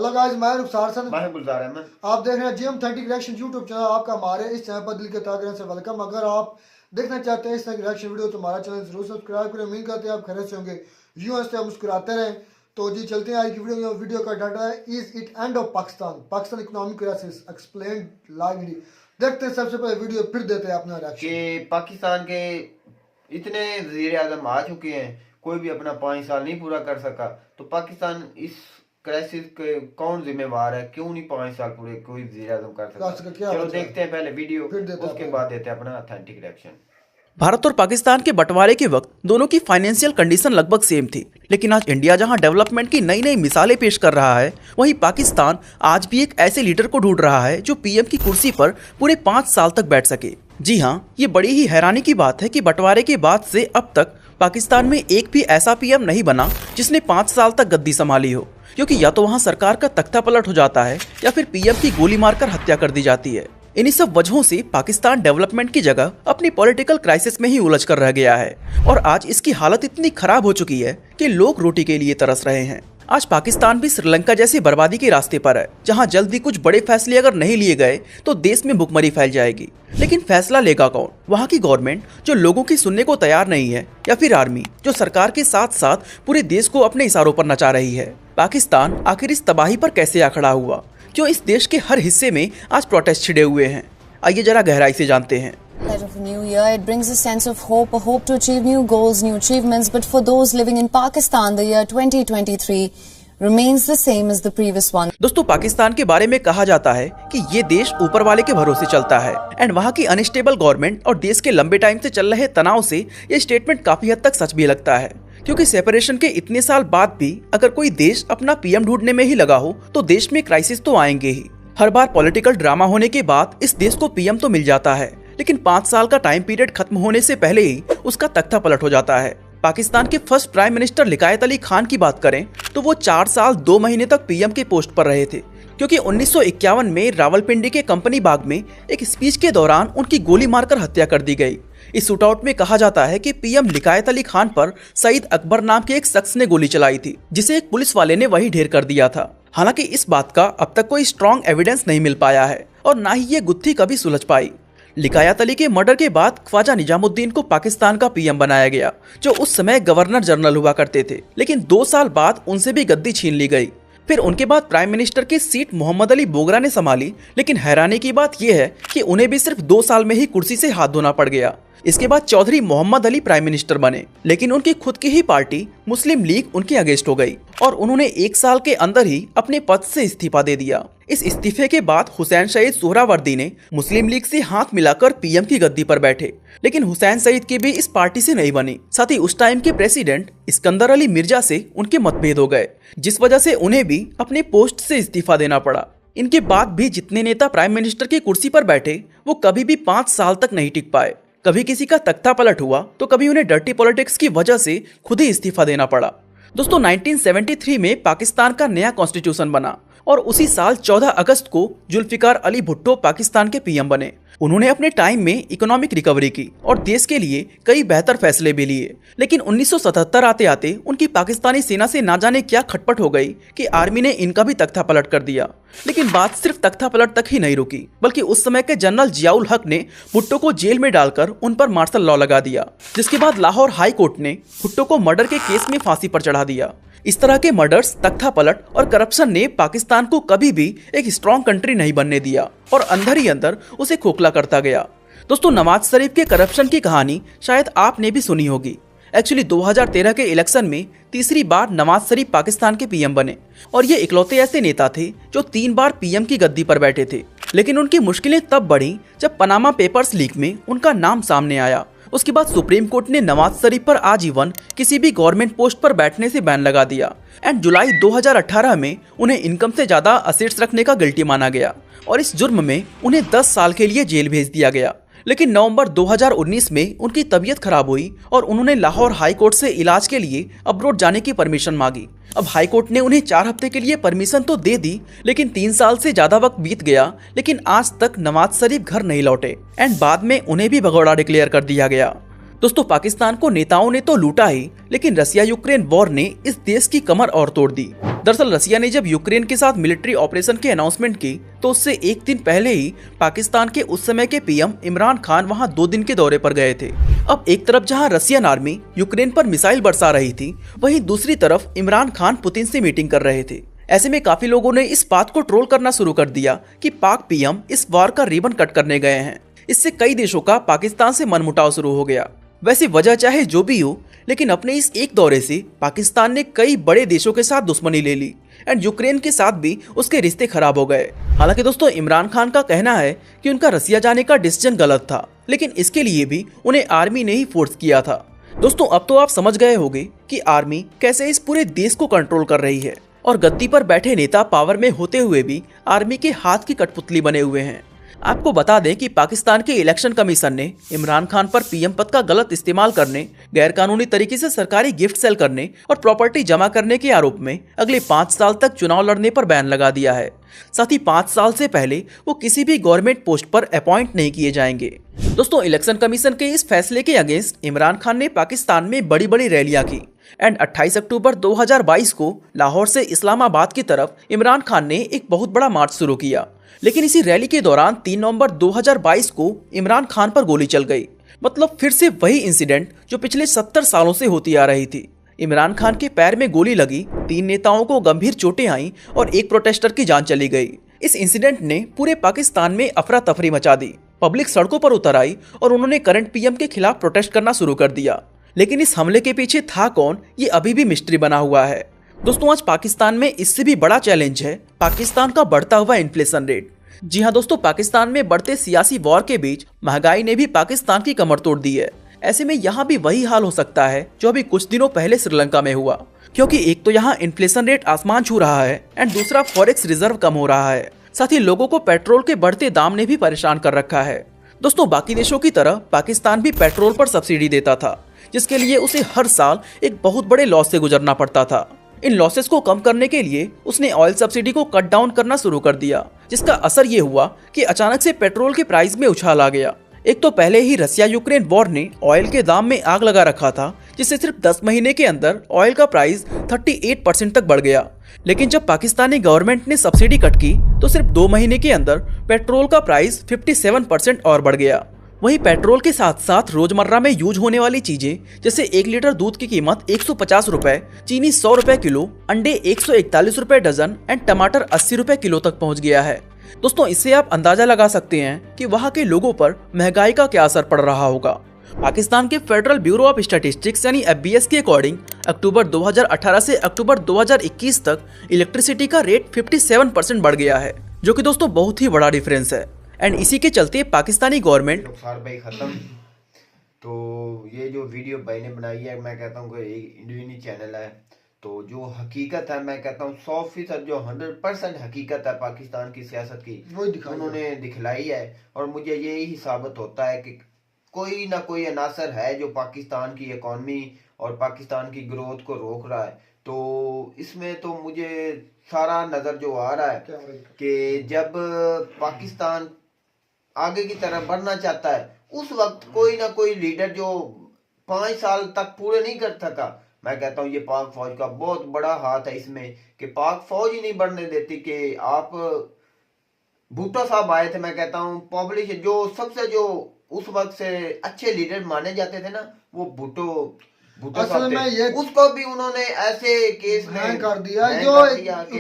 Hello guys, मैं रुखसार सन, मैं गुलजार अहमद। आप देख रहे हैं जी ऑथेंटिक रिएक्शन यूट्यूब चैनल। आपका हमारे इस चैनल पर दिल के तहे दिल से वेलकम। अगर आप देखना चाहते हैं इस तरह की रिएक्शन वीडियो तो हमारा चैनल जरूर सब्सक्राइब करें। उम्मीद करते हैं आप खैरियत से होंगे, यूं हंसते आप मुस्कुराते रहें। तो जी चलते हैं आज की वीडियो का डाटा है is it end of Pakistan economic crisis explain lively. देखते हैं सबसे पहले वीडियो, फिर देते हैं अपना रिएक्शन। कि पाकिस्तान के इतने वज़ीर आज़म आ चुके हैं, कोई भी अपना 5 साल नहीं पूरा कर सका। तो पाकिस्तान इस क्राइसिस के कौन जिम्मेवार है? क्यों नहीं 5 साल पूरे कोई वज़ीर आज़म कर सका? चलो देखते हैं पहले वीडियो, उसके बाद देते हैं अपना ऑथेंटिक रिएक्शन। भारत और पाकिस्तान के बंटवारे के वक्त दोनों की फाइनेंशियल कंडीशन लगभग सेम थी, लेकिन आज इंडिया जहां डेवलपमेंट की नई नई मिसालें पेश कर रहा है, वहीं पाकिस्तान आज भी एक ऐसे लीडर को ढूंढ रहा है जो पीएम की कुर्सी पर पूरे 5 साल तक बैठ सके। जी हां, ये बड़ी ही हैरानी की बात है कि बंटवारे के बाद से अब तक पाकिस्तान में एक भी ऐसा पीएम नहीं बना जिसने 5 साल तक गद्दी संभाली हो, क्योंकि या तो वहां सरकार का तख्ता पलट हो जाता है या फिर पीएम की गोली मारकर हत्या कर दी जाती है। इन्हीं सब वजहों से पाकिस्तान डेवलपमेंट की जगह अपनी पॉलिटिकल क्राइसिस में ही उलझ कर रह गया है और आज इसकी हालत इतनी खराब हो चुकी है कि लोग रोटी के लिए तरस रहे हैं। आज पाकिस्तान भी श्रीलंका जैसी बर्बादी के रास्ते पर है, जहां जल्दी कुछ बड़े फैसले अगर नहीं लिए गए तो देश में भुखमरी फैल जाएगी। लेकिन फैसला लेगा कौन? वहां की गवर्नमेंट जो लोगों की सुनने को तैयार नहीं है, या फिर आर्मी जो सरकार के साथ साथ पूरे देश को अपने इशारों पर नचा रही है? पाकिस्तान आखिर इस तबाही पर कैसे आ खड़ा हुआ? क्यों इस देश के हर हिस्से में आज प्रोटेस्ट छिड़े हुए हैं? आइए जरा गहराई से जानते हैं। Of a new year, it brings a sense of hope, a hope to achieve new goals, new achievements. But for those living in Pakistan, the year 2023 remains the same as the previous one. दोस्तों, पाकिस्तान के बारे में कहा जाता है कि ये देश ऊपर वाले के भरोसे चलता है एंड वहाँ की अनस्टेबल गवर्नमेंट और देश के लंबे टाइम से चल रहे तनाव से ये स्टेटमेंट काफी हद तक सच भी लगता है, क्योंकि सेपरेशन के इतने साल बाद भी अगर कोई देश अपना पीएम ढूंढने में ही लगा हो तो देश में क्राइसिस तो आएंगे ही। हर बार पॉलिटिकल ड्रामा होने के बाद इस देश को पीएम तो मिल जाता है, लेकिन 5 साल का टाइम पीरियड खत्म होने से पहले ही उसका तख्ता पलट हो जाता है। पाकिस्तान के first prime minister Liaquat Ali Khan की बात करें तो वो 4 साल 2 महीने तक पीएम के पोस्ट पर रहे थे, क्योंकि 1951 में रावलपिंडी के कंपनी बाग में एक स्पीच के दौरान उनकी गोली मारकर हत्या कर दी गई। इस शूटआउट में कहा जाता है कि पीएम लिकायत अली खान पर सईद अकबर नाम के एक शख्स ने गोली चलाई थी, जिसे एक पुलिस वाले ने वही ढेर कर दिया था। हालांकि इस बात का अब तक कोई स्ट्रॉन्ग एविडेंस नहीं मिल पाया है और ना ही ये गुत्थी कभी सुलझ पाई। लिकायत अली के मर्डर के बाद ख्वाजा निजामुद्दीन को पाकिस्तान का पीएम बनाया गया, जो उस समय गवर्नर जनरल हुआ करते थे, लेकिन 2 साल बाद उनसे भी गद्दी छीन ली गई। फिर उनके बाद प्राइम मिनिस्टर की सीट मोहम्मद अली बोगरा ने संभाली, लेकिन हैरानी की बात यह है कि उन्हें भी सिर्फ 2 साल में ही कुर्सी से हाथ धोना पड़ गया। इसके बाद चौधरी मोहम्मद अली प्राइम मिनिस्टर बने, लेकिन उनकी खुद की ही पार्टी मुस्लिम लीग उनके अगेंस्ट हो गई और उन्होंने 1 साल के अंदर ही अपने पद से इस्तीफा दे दिया। इस इस्तीफे के बाद हुसैन सईद सोहरावर्दी ने मुस्लिम लीग से हाथ मिलाकर पीएम की गद्दी पर बैठे, लेकिन हुसैन सईद की भी इस पार्टी से नहीं बनी। साथ ही उस टाइम के प्रेसिडेंट इस्कंदर अली मिर्जा से उनके मतभेद हो गए, जिस वजह से उन्हें भी अपने पोस्ट से इस्तीफा देना पड़ा। इनके बाद भी जितने नेता प्राइम मिनिस्टर की कुर्सी पर बैठे वो कभी भी 5 साल तक नहीं टिक पाए। कभी किसी का तख्ता पलट हुआ तो कभी उन्हें डर्टी पॉलिटिक्स की वजह से खुद ही इस्तीफा देना पड़ा। दोस्तों, 1973 में पाकिस्तान का नया कॉन्स्टिट्यूशन बना और उसी साल 14 अगस्त को जुल्फिकार अली भुट्टो पाकिस्तान के पीएम बने। उन्होंने अपने टाइम में इकोनॉमिक रिकवरी की और देश के लिए कई बेहतर फैसले भी लिए, लेकिन 1977 आते आते उनकी पाकिस्तानी सेना से ना जाने क्या खटपट हो गई कि आर्मी ने इनका भी तख्ता पलट कर दिया। लेकिन बात सिर्फ तख्ता पलट तक ही नहीं रुकी, बल्कि उस समय के जनरल जियाउल हक ने भुट्टो को जेल में डालकर उन पर मार्शल लॉ लगा दिया, जिसके बाद लाहौर हाई कोर्ट ने भुट्टो को मर्डर के केस में फांसी पर चढ़ा दिया। इस तरह के मर्डर्स, तख्ता पलट और करप्शन ने पाकिस्तान को कभी भी एक स्ट्रॉन्ग कंट्री नहीं बनने दिया और अंदर ही अंदर उसे खोखला करता गया। दोस्तों, नवाज शरीफ के करप्शन की कहानी शायद आपने भी सुनी होगी। एक्चुअली 2013 के इलेक्शन में तीसरी बार नवाज शरीफ पाकिस्तान के पीएम बने और ये इकलौते ऐसे नेता थे जो 3 बार पीएम की गद्दी पर बैठे थे। लेकिन उनकी मुश्किलें तब बढ़ी जब पनामा पेपर्स लीक में उनका नाम सामने आया। उसके बाद सुप्रीम कोर्ट ने नवाज शरीफ पर आजीवन किसी भी गवर्नमेंट पोस्ट पर बैठने से बैन लगा दिया एंड जुलाई 2018 में उन्हें इनकम से ज्यादा असेट्स रखने का गिल्टी माना गया और इस जुर्म में उन्हें 10 साल के लिए जेल भेज दिया गया। लेकिन नवंबर 2019 में उनकी तबीयत खराब हुई और उन्होंने लाहौर हाई कोर्ट से इलाज के लिए अब्रोड जाने की परमिशन मांगी। अब हाई कोर्ट ने उन्हें 4 हफ्ते के लिए परमिशन तो दे दी, लेकिन 3 साल से ज्यादा वक्त बीत गया, लेकिन आज तक नवाज शरीफ घर नहीं लौटे एंड बाद में उन्हें भी भगोड़ा डिक्लेयर कर दिया गया। दोस्तों, पाकिस्तान को नेताओं ने तो लूटा ही, लेकिन रसिया यूक्रेन वॉर ने इस देश की कमर और तोड़ दी। दरअसल रसिया ने जब यूक्रेन के साथ मिलिट्री ऑपरेशन की अनाउंसमेंट की तो उससे एक दिन पहले ही पाकिस्तान के उस समय के पीएम इमरान खान वहां 2 दिन के दौरे पर गए थे। अब एक तरफ जहां रसियन आर्मी यूक्रेन पर मिसाइल बरसा रही थी, वहीं दूसरी तरफ इमरान खान पुतिन से मीटिंग कर रहे थे। ऐसे में काफी लोगों ने इस बात को ट्रोल करना शुरू कर दिया कि पाक पीएम इस वार का रिबन कट करने गए हैं। इससे कई देशों का पाकिस्तान से मनमुटाव शुरू हो गया। वैसे वजह चाहे जो भी हो, लेकिन अपने इस एक दौरे से पाकिस्तान ने कई बड़े देशों के साथ दुश्मनी ले ली एंड यूक्रेन के साथ भी उसके रिश्ते खराब हो गए। हालांकि दोस्तों इमरान खान का कहना है कि उनका रसिया जाने का डिसीजन गलत था, लेकिन इसके लिए भी उन्हें आर्मी ने ही फोर्स किया था। दोस्तों अब तो आप समझ गए होंगे कि आर्मी कैसे इस पूरे देश को कंट्रोल कर रही है और गद्दी पर बैठे नेता पावर में होते हुए भी आर्मी के हाथ की कठपुतली बने हुए हैं। आपको बता दें कि पाकिस्तान के इलेक्शन कमीशन ने इमरान खान पर पीएम पद का गलत इस्तेमाल करने, गैरकानूनी तरीके से सरकारी गिफ्ट सेल करने और प्रॉपर्टी जमा करने के आरोप में अगले 5 साल तक चुनाव लड़ने पर बैन लगा दिया है। साथ ही 5 साल से पहले वो किसी भी गवर्नमेंट पोस्ट पर अपॉइंट नहीं किए जाएंगे। दोस्तों इलेक्शन कमीशन के इस फैसले के अगेंस्ट इमरान खान ने पाकिस्तान में बड़ी बड़ी रैलियां की एंड 28 अक्टूबर 2022 को लाहौर से इस्लामाबाद की तरफ इमरान खान ने एक बहुत बड़ा मार्च शुरू किया। लेकिन इसी रैली के दौरान 3 नवंबर 2022 को इमरान खान पर गोली चल गई। मतलब फिर से वही इंसिडेंट जो पिछले 70 सालों से होती आ रही थी। इमरान खान के पैर में गोली लगी, 3 नेताओं को गंभीर चोटें आईं और एक प्रोटेस्टर की जान चली गई। इस इंसिडेंट ने पूरे पाकिस्तान में अफरा तफरी मचा दी। पब्लिक सड़कों पर उतर आई और उन्होंने करंट पीएम के खिलाफ प्रोटेस्ट करना शुरू कर दिया। लेकिन इस हमले के पीछे था कौन, ये अभी भी मिस्ट्री बना हुआ है। दोस्तों आज पाकिस्तान में इससे भी बड़ा चैलेंज है पाकिस्तान का बढ़ता हुआ इन्फ्लेशन रेट। जी हाँ दोस्तों, पाकिस्तान में बढ़ते सियासी वॉर के बीच महंगाई ने भी पाकिस्तान की कमर तोड़ दी है। ऐसे में यहाँ भी वही हाल हो सकता है जो अभी कुछ दिनों पहले श्रीलंका में हुआ, क्योंकि एक तो यहाँ इन्फ्लेशन रेट आसमान छू रहा है एंड दूसरा फॉरेक्स रिजर्व कम हो रहा है। साथ ही लोगों को पेट्रोल के बढ़ते दाम ने भी परेशान कर रखा है। दोस्तों बाकी देशों की तरह पाकिस्तान भी पेट्रोल पर सब्सिडी देता था, जिसके लिए उसे हर साल एक बहुत बड़े लॉस से गुजरना पड़ता था। इन लॉसेस को कम करने के लिए उसने ऑयल सब्सिडी को कट डाउन करना शुरू कर दिया, जिसका असर ये हुआ कि अचानक से पेट्रोल के प्राइस में उछाल आ गया। एक तो पहले ही रसिया यूक्रेन वॉर ने ऑयल के दाम में आग लगा रखा था, जिससे सिर्फ 10 महीने के अंदर ऑयल का प्राइस 38% तक बढ़ गया। लेकिन जब पाकिस्तानी गवर्नमेंट ने सब्सिडी कट की तो सिर्फ 2 महीने के अंदर पेट्रोल का प्राइस 57% और बढ़ गया। वहीं पेट्रोल के साथ साथ रोजमर्रा में यूज होने वाली चीजें जैसे 1 लीटर दूध की कीमत 150 रुपए, चीनी 100 रुपए किलो, अंडे 141 रुपए डजन एंड टमाटर 80 रुपए किलो तक पहुंच गया है। दोस्तों इससे आप अंदाजा लगा सकते हैं कि वहां के लोगों पर महंगाई का क्या असर पड़ रहा होगा। पाकिस्तान के फेडरल ब्यूरो ऑफ स्टैटिस्टिक्स यानी FBS के अकॉर्डिंग अक्टूबर 2018 से अक्टूबर 2021 तक इलेक्ट्रिसिटी का रेट 57% बढ़ गया है, जो कि दोस्तों बहुत ही बड़ा डिफरेंस है। एंड इसी के चलते पाकिस्तानी गवर्नमेंट नुकसान भाई खत्म। तो ये जो वीडियो भाई ने बनाई है, मैं कहता हूँ कि एक इंडियन चैनल है, तो जो हकीकत है मैं कहता हूँ 100% जो 100% हकीकत है पाकिस्तान की सियासत की उन्होंने दिखलाई है। और मुझे यही साबित होता है कि कोई ना कोई अनासर है जो पाकिस्तान की इकॉनमी और पाकिस्तान की ग्रोथ को रोक रहा है। तो इसमें तो मुझे सारा नजर जो आ रहा है कि जब पाकिस्तान आगे की तरफ बढ़ना चाहता है उस वक्त कोई ना कोई लीडर जो 5 साल तक पूरे नहीं कर सका, मैं कहता हूँ ये पाक फौज का बहुत बड़ा हाथ है इसमें कि पाक फौज ही नहीं बढ़ने देती। कि आप भुट्टो साहब आए थे, मैं कहता हूँ पब्लिक जो सबसे जो उस वक्त से अच्छे लीडर माने जाते थे ना, वो भुट्टो असल में ये उसको भी उन्होंने ऐसे केस में कर दिया जो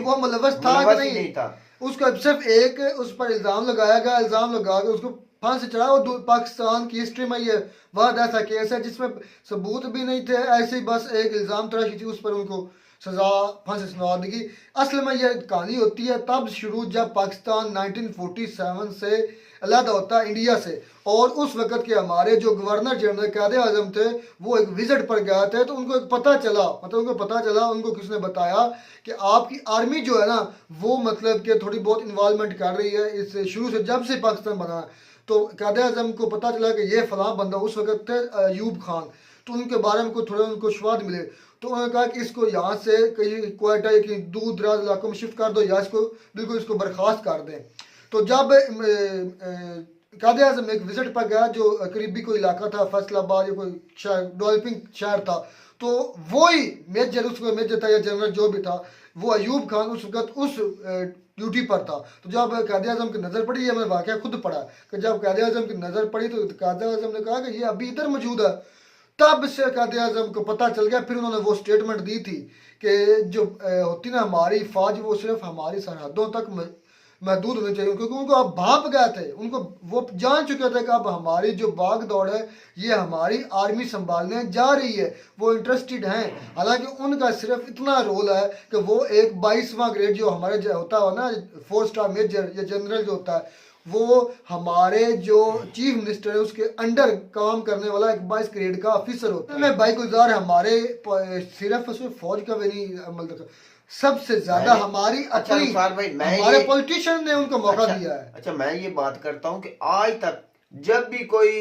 वो मुलव्वस था कि नहीं था। उसको सिर्फ एक उस पर इल्जाम लगाया गया, इल्जाम लगा के उसको फांसी चढ़ा। और पाकिस्तान की हिस्ट्री में ये बहुत ऐसा केस है जिसमें सबूत भी नहीं थे, ऐसे ही बस एक इल्जाम तराशी थी, उस पर उनको सजा फांसी सुना दी। असल में यह कहानी होती है तब शुरू जब पाकिस्तान 1947 से अलग होता है इंडिया से, और उस वक्त के हमारे जो गवर्नर जनरल कायदे आजम थे वो एक विजिट पर गए थे। तो उनको पता चला, उनको किसने बताया कि आपकी आर्मी जो है ना वो मतलब कि थोड़ी बहुत इन्वॉल्वमेंट कर रही है इस शुरू से, जब से पाकिस्तान बना। तो कायदे आजम को पता चला कि ये फलां बंदा उस वक्त थे अयूब खान, तो उनके बारे में थोड़े उनको शवाद मिले। तो उन्होंने कहा कि इसको यहाँ से कहीं क्वेटा या कहीं दूर दराज इलाकों में शिफ्ट कर दो या इसको बिल्कुल इसको बर्खास्त कर दें। तो जब कायदे आज़म एक विजिट पर गया जो करीबी कोई इलाका था, फैसलाबाद या कोई शहर, डेवलपिंग शहर था, तो वही मेजर, उसको मेजर था या जनरल जो भी था, वो अयूब खान उस वक्त उस ड्यूटी पर था। तो जब कायदे आज़म की नज़र पड़ी, ये मैंने वाक़या खुद पढ़ा कि जब कायदे आज़म की नज़र पड़ी तो कायदे आज़म ने कहा कि ये अभी इधर मौजूद है। तब से कायदे आज़म को पता चल गया, फिर उन्होंने वो स्टेटमेंट दी थी कि जो होती ना हमारी फ़ौज, वो सिर्फ हमारी सरहदों तक महदूद होने चाहिए, क्योंकि उनको अब भाप गए थे, उनको वो जान चुके थे कि अब हमारी जो भाग दौड़ है ये हमारी आर्मी संभालने जा रही है, वो इंटरेस्टेड हैं। हालांकि उनका सिर्फ इतना रोल है कि वो एक 22वां ग्रेड जो हमारे जो होता है ना, 4 स्टार मेजर या जनरल जो होता है, वो हमारे जो चीफ मिनिस्टर है उसके अंडर काम करने वाला एक 22 ग्रेड का ऑफिसर होता है। मैं भाई गुजार हमारे सिर्फ फौज का भी नहीं अमल देखा, सबसे ज्यादा हमारी अच्छा अपनी नुसार भाई, मैं हमारे ये पॉलिटिशियन ने उनको मौका अच्छा, दिया है। अच्छा मैं ये बात करता हूँ कि आज तक जब भी कोई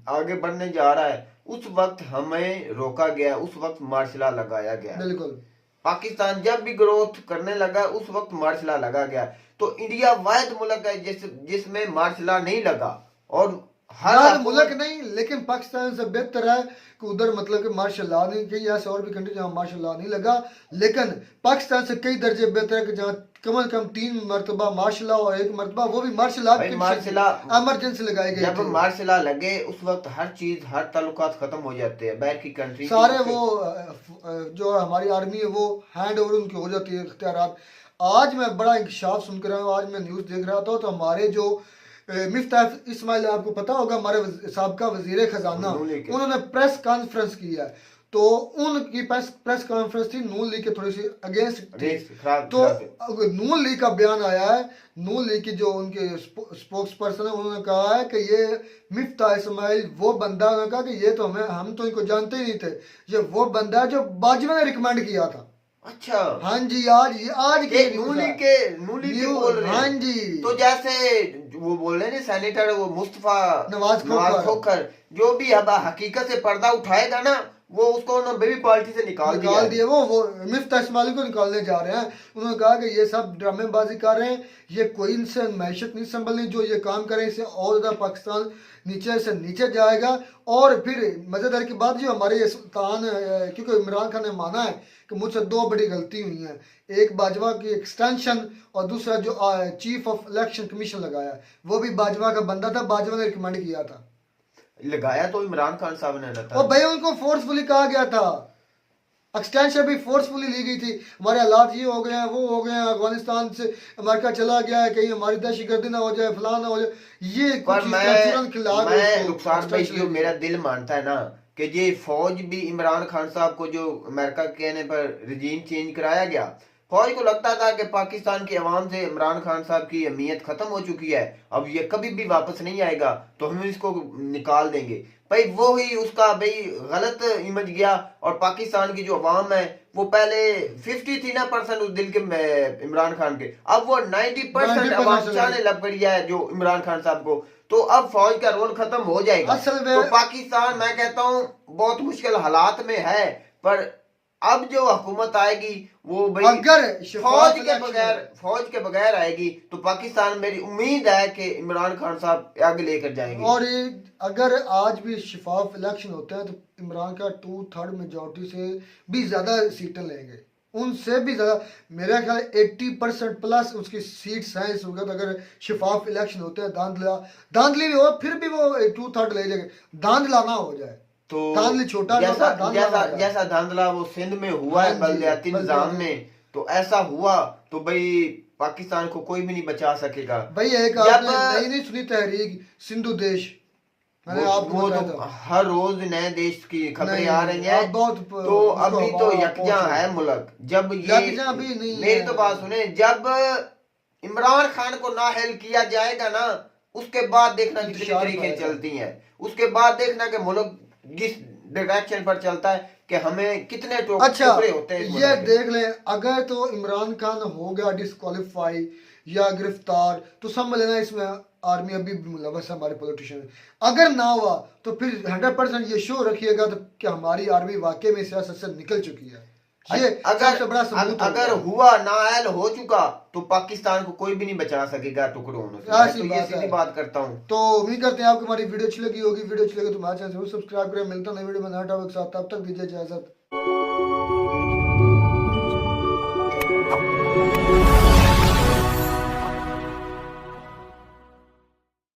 आगे बढ़ने जा रहा है उस वक्त हमें रोका गया, उस वक्त मार्शल लॉ लगाया गया। बिल्कुल। पाकिस्तान जब भी ग्रोथ करने लगा उस वक्त मार्शल लॉ लगा गया। तो इंडिया वाहिद मुल्क है जिसमें मार्शल लॉ नहीं लगा। और हर मुल्क नहीं, लेकिन पाकिस्तान से बेहतर है कि उधर मतलब कि मार्शल लॉ नहीं, कई ऐसे और भी कंट्री जहाँ मार्शल लॉ नहीं लगा, लेकिन पाकिस्तान से कई दर्जे बेहतर है कि जहाँ कम से कम 3 मरतबा मार्शल लॉ और 1 मरतबा वो भी मार्शल लॉ इमरजेंसी लगाई गई। जब मार्शल लॉ लगे उस वक्त हर चीज, हर ताल्लुकात खत्म हो जाते हैं बाहर की कंट्री सारे वो जो हमारी आर्मी है वो हैंड ओवर उनकी हो जाती है इख्तियारात। आज मैं बड़ा इंकशाफ सुन कर रहा हूँ, आज मैं न्यूज़ देख रहा था तो हमारे जो मिफ्ताह इस्माइल, आपको पता होगा, हमारे साबका वजीर खजाना, उन्होंने प्रेस कॉन्फ्रेंस की है। तो उनकी प्रेस कॉन्फ्रेंस थी नून लीग के थोड़ी सी अगेंस्ट थी। तो नून लीग का बयान आया है, नून लीग की जो उनके स्पोक्स पर्सन है उन्होंने कहा है कि ये मिफ्ताह इस्माइल वो बंदा, उन्होंने कहा कि ये तो हम तो इनको जानते ही नहीं थे, ये वो बंदा है जो बाजवा ने रिकमेंड किया था। अच्छा हाँ जी, आज के नूली के बोल रहे हैं। हाँ जी, तो जैसे वो बोल रहे हैं सेनेटर वो मुस्तफा नवाज खोखर जो भी अब हकीकत से पर्दा उठाएगा ना, वो उसको ना बेबी पार्टी से निकाल दिया। वो मिफ्ताह इस्माइल को निकालने जा रहे हैं। उन्होंने कहा कि ये सब ड्रामेबाजी कर रहे हैं, ये कोई इनसे मैशत नहीं संभलनी, जो ये काम करें इससे और ज्यादा पाकिस्तान नीचे से नीचे जाएगा। और फिर मजेदार की बात, जो हमारे ये सुल्तान, क्योंकि इमरान खान ने माना है कि मुझसे 2 बड़ी गलती हुई हैं, एक बाजवा की एक्सटेंशन और दूसरा जो चीफ ऑफ इलेक्शन कमीशन लगाया, वो भी बाजवा का बंदा था, बाजवा ने रिकमेंड किया था। लगाया तो इमरान खान साहब ने था, और भाई उनको फोर्सफुली कहा गया था, एक्सटेंशन भी फोर्सफुली ली गई थी। हमारे हालात ये हो गए हैं, वो हो गए हैं, अफगानिस्तान से अमेरिका चला गया है, कहीं हमारी दहशतगर्दी ना हो जाए, फलाना ना हो जाए, ये पर मैं मेरा दिल मानता है ना कि ये फौज भी इमरान खान साहब को जो अमेरिका के कहने पर रिजीम चेंज कराया गया, फौज को लगता था कि पाकिस्तान की आवाम से इमरान खान साहब की अहमियत खत्म हो चुकी है, अब ये कभी भी वापस नहीं आएगा तो हम इसको निकाल देंगे। भाई वो ही उसका भाई गलत इमेज गया। और पाकिस्तान की जो अवाम है वो पहले 50 थी ना % उस दिल के इमरान खान के, अब वो 90% अवाम चाहने लग पड़ी है जो इमरान खान साहब को। तो अब फौज का रोल खत्म हो जाएगा। असल में तो पाकिस्तान मैं कहता हूँ बहुत मुश्किल हालात में है, पर अब जो हुकूमत आएगी वो भाई अगर फौज के बगैर आएगी तो पाकिस्तान, मेरी उम्मीद है कि इमरान खान साहब आगे लेकर जाएंगे। और अगर आज भी शफाफ इलेक्शन होते हैं तो इमरान का 2/3 मेजॉरिटी से भी ज्यादा सीटें लेंगे, उनसे भी ज्यादा। मेरा ख्याल 80% प्लस उसकी सीट्स हैं इस वक्त। अगर शफाफ इलेक्शन होते हैं, धांधली भी हो फिर भी वो 2/3 ले जाएंगे, धांधला ना हो जाए तो छोटा जैसा धांधला वो सिंध में हुआ है बलदियाती निजाम में, तो ऐसा हुआ तो भाई पाकिस्तान को कोई भी नहीं बचा सकेगा। भाई एक आपने नहीं सुनी तहरीक सिंधु देश, मैंने आपको तो हर रोज नए देश की खबरें आ रही हैं। तो अभी तो यकजा है मुल्क। जब ये मेरी तो बात सुने, जब इमरान खान को नाअहल किया जाएगा ना, उसके बाद देखना कितनी तरीके चलती हैं, उसके बाद देखना कि मुल्क किस डायरेक्शन पर चलता है, कि हमें कितने टुकड़े होते हैं। ये देख लें, अगर तो इमरान खान हो गया डिस्क्वालीफाई या गिरफ्तार तो समझ लेना इसमें आर्मी अभी भी मुलव्वस है, हमारे पॉलिटिशियन। अगर ना हुआ तो फिर 100% ये शो रखिएगा तो कि हमारी आर्मी वाकई में सियासत से निकल चुकी है। ये सबसे बड़ा सबूत अगर हुआ नाअहल हो चुका तो पाकिस्तान को कोई भी नहीं बचा सकेगा टुकड़ों होने से। मैं तो ये सीधी बात करता हूँ। तो उम्मीद करते हैं आपको हमारी वीडियो अच्छी लगी होगी। वीडियो अच्छी लगे तो हमारे चैनल जरूर सब्सक्राइब करें। मिलता है नई वीडियो में नए टॉपिक के साथ, तब तक दीजिए इजाजत।